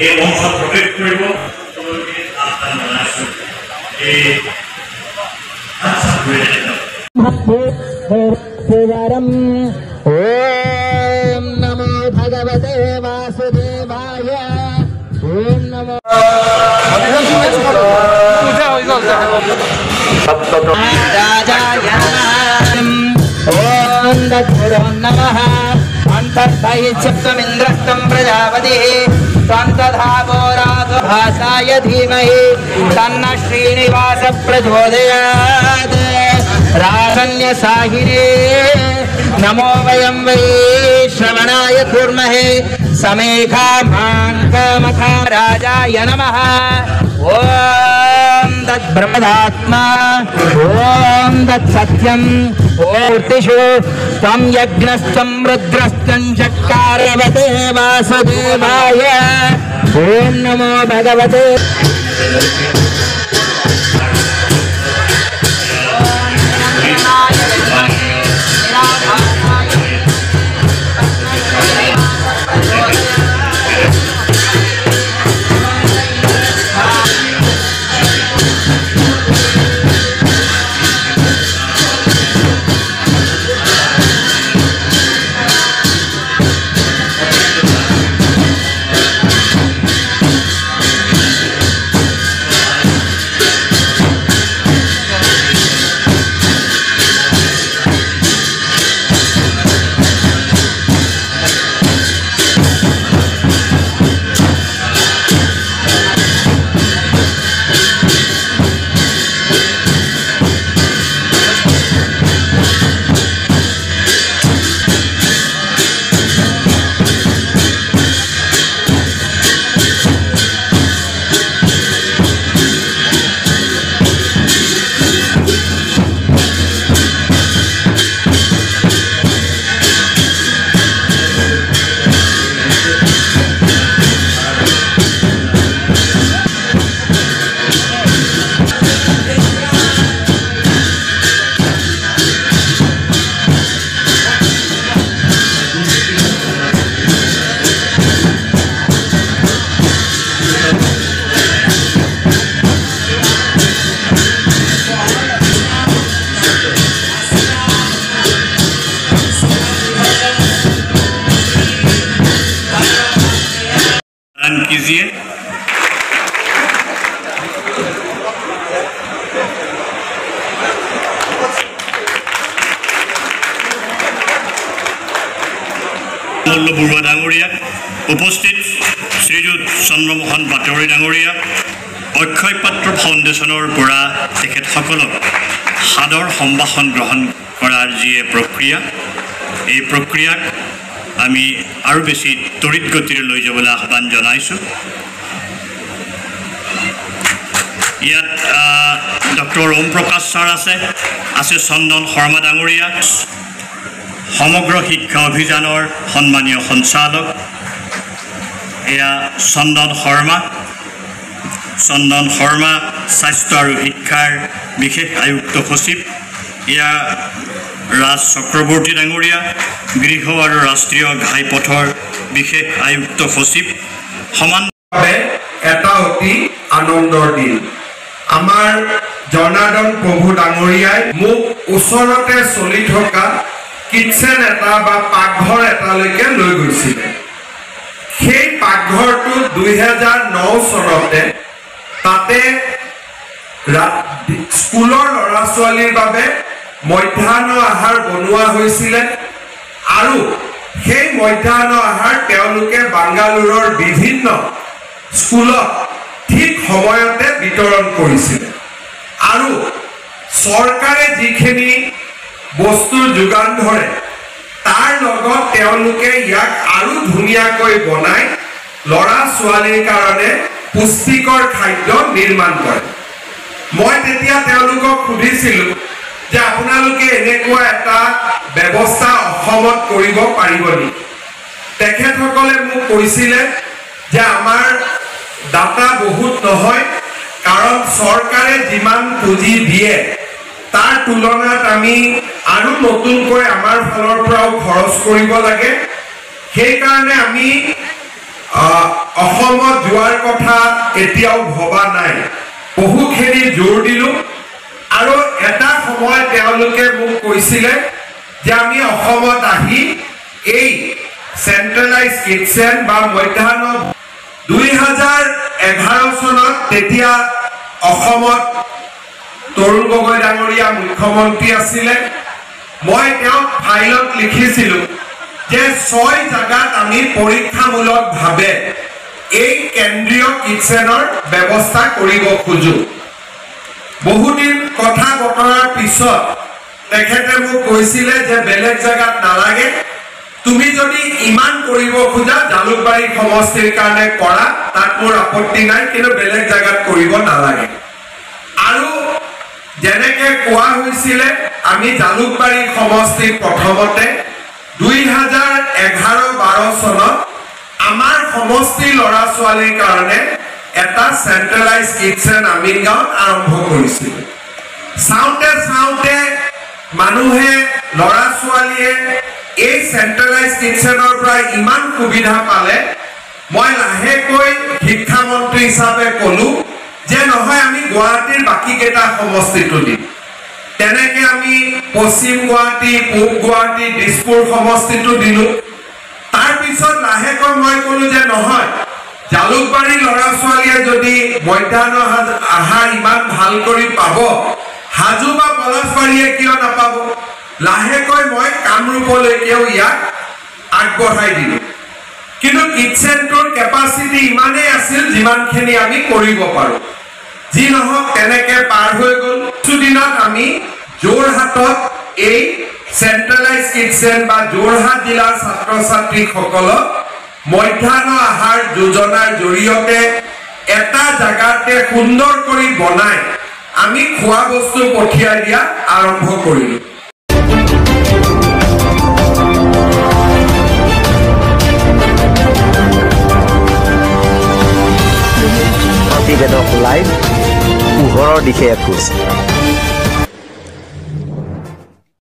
এই মঞ্চত প্ৰৱেশ কৰিব ओम नमो भगवते वासुदेवाय ओम नमो राजाय ओम दत्पुरो नमः अंतर्बहिश्चक्रमिन्द्रस्तं प्रजापतिः तन्तधावो राघभासाय धीमहि तन्नः श्रीनिवासः प्रचोदयात् राजन्यसाहिने नमो वयं वै श्रवणाय कुर्महे समेघामाङ्कमखा राजाय नमः ॐ तद्ब्रह्मदात्मा ॐ तत्सत्यम् ॐ त्वं यज्ञस्त्वं रुद्रस्त्वं चक्कारवते वासुदेवाय ॐ नमो भगवते कीजिए। বৰুৱা ডাঙৰীয়া, উপস্থিত শ্ৰীযুত চন্দ্ৰমোহন বাটৰী ডাঙৰীয়া, অক্ষয় পাত্ৰ ফাউণ্ডেশ্যনৰ পৰা তেখেতসকলক সাদৰ সম্ভাষণ গ্ৰহণ কৰাৰ যি প্ৰক্ৰিয়া, এই প্ৰক্ৰিয়াক আমি আৰু বেছি তৰিত গতিৰে লৈ যাবলৈ আহ্বান জনাইছোঁ। ইয়াত ডক্টৰ ওম প্ৰকাশ ছাৰ আছে চন্দন শৰ্মা ডাঙৰীয়া, সমগ্ৰ শিক্ষা অভিযানৰ সন্মানীয় সঞ্চালক এয়া চন্দন শৰ্মা স্বাস্থ্য আৰু শিক্ষাৰ বিশেষ আয়ুক্ত সচিব, এয়া ৰাজ চক্ৰৱৰ্তী ডাঙৰীয়া, গৃহ আৰু ৰাষ্ট্ৰীয় ঘাইপথৰ বিশেষ আয়ুক্ত সচিব। সমানভাৱে এটা অতি আনন্দৰ দিন। আমাৰ জনাৰ্দন প্ৰভু ডাঙৰীয়াই মোক ওচৰতে চলি থকা কিটচেন এটা বা পাকঘৰ এটালৈকে লৈ গৈছিলে। সেই পাকঘৰটো 2009 চনতে তাতে স্কুলৰ ল'ৰা ছোৱালীৰ বাবে মধ্যাহ্ন আহাৰ বনোৱা হৈছিলে আৰু সেই মধ্যাহ্ন আহাৰ তেওঁলোকে বাংগালোৰৰ বিভিন্ন স্কুলত ঠিক সময়তে বিতৰণ কৰিছিলে আৰু চৰকাৰে যিখিনি বস্তুৰ যোগান ধৰে তাৰ লগত তেওঁলোকে ইয়াক আৰু ধুনীয়াকৈ বনাই ল'ৰা ছোৱালীৰ কাৰণে পুষ্টিকৰ খাদ্য নিৰ্মাণ কৰে। মই তেতিয়া তেওঁলোকক সুধিছিলোঁ যে আপোনালোকে এনেকুৱা এটা ব্যৱস্থা অসমত কৰিব পাৰিব নেকি? তেখেতসকলে মোক কৈছিলে যে আমাৰ ডাটা বহুত নহয়, কাৰণ চৰকাৰে যিমান পুঁজি দিয়ে তাৰ তুলনাত আমি আৰু নতুনকৈ আমাৰ ফালৰ পৰাও খৰচ কৰিব লাগে। সেইকাৰণে আমি অসমত যোৱাৰ কথা এতিয়াও ভবা নাই বহুখিনি জোৰ দিলো আৰু এটা সময় তেওঁলোকে মোক কৈছিলে যে আমি অসমত আহি এই সেন্ট্ৰেলাইজ কিটচেন বা মধ্যাহ্ন 2011 চনত তেতিয়া অসমত তৰুণ গগৈ ডাঙৰীয়া মুখ্যমন্ত্ৰী আছিলে মই তেওঁক ফাইলত লিখিছিলো যে 6 জায়গাত আমি পৰীক্ষামূলকভাৱে এই কেন্দ্ৰীয় কিটচেনৰ ব্যৱস্থা কৰিব খুজো বহুদিন কথা বতৰাৰ পিছত তেখেতে মোক কৈছিলে যে বেলেগ জায়গাত নালাগে তুমি যদি ইমান কৰিব খোজা জালুকবাৰী সমষ্টিৰ কাৰণে কৰা তাত মোৰ আপত্তি নাই কিন্তু বেলেগ জায়গাত কৰিব নালাগে আৰু যেনেকে কোৱা হৈছিলে আমি জালুকবাৰী সমষ্টিৰ প্ৰথমতে 2011-12 চনত আমাৰ সমষ্টি লৰা ছোৱালীৰ কাৰণে এটা সেন্ট্ৰেলাইজ কিটচেন আমি গাঁৱত আৰম্ভ কৰিছিল চাওঁতে মানুহে লৰা ছোৱালীয়ে এই সেন্ট্ৰেলাইজ কিটচেনৰ পৰা ইমান সুবিধা পালে মই লাহেকৈ শিক্ষা মন্ত্ৰী হিচাপে কলো যে নহয় আমি গুৱাহাটীৰ বাকি কেইটা সমষ্টিটো দিম তেনেকে আমি পশ্চিম গুৱাহাটী পূব গুৱাহাটী দিছপুৰ সমষ্টিটো দিলো তাৰ পিছত লাহেকৈ মই কলো যে নহয় জালুকবাৰী লৰা ছোৱালীয়ে যদি মধ্যাহ্ন আহাৰ ইমান ভাল কৰি পাব হাজু বা পলাশবাৰীয়ে কিয় নাপাব লাহেকৈ মই কামৰূপলৈকেও ইয়াক আগবঢ়াই দিলো কিন্তু কিটচেনটোৰ কেপাচিটি ইমানেই আছিল যিমানখিনি আমি কৰিব পাৰো যি নহওক তেনেকে পাৰ হৈ গ'ল কিছুদিনত আমি যোৰহাটত এই সেন্ট্ৰেলাইজ কিটচেন বা যোৰহাট জিলাৰ ছাত্ৰ ছাত্ৰীসকলক মধ্যাহ্ন আহাৰ যোজনাৰ জৰিয়তে এটা জায়গাতে সুন্দৰ কৰি বনাই আমি খোৱা বস্তু পঠিয়াই দিয়া আৰম্ভ কৰিলো প্ৰতিবেদক লাইভ পোহৰৰ দিশে এখোজ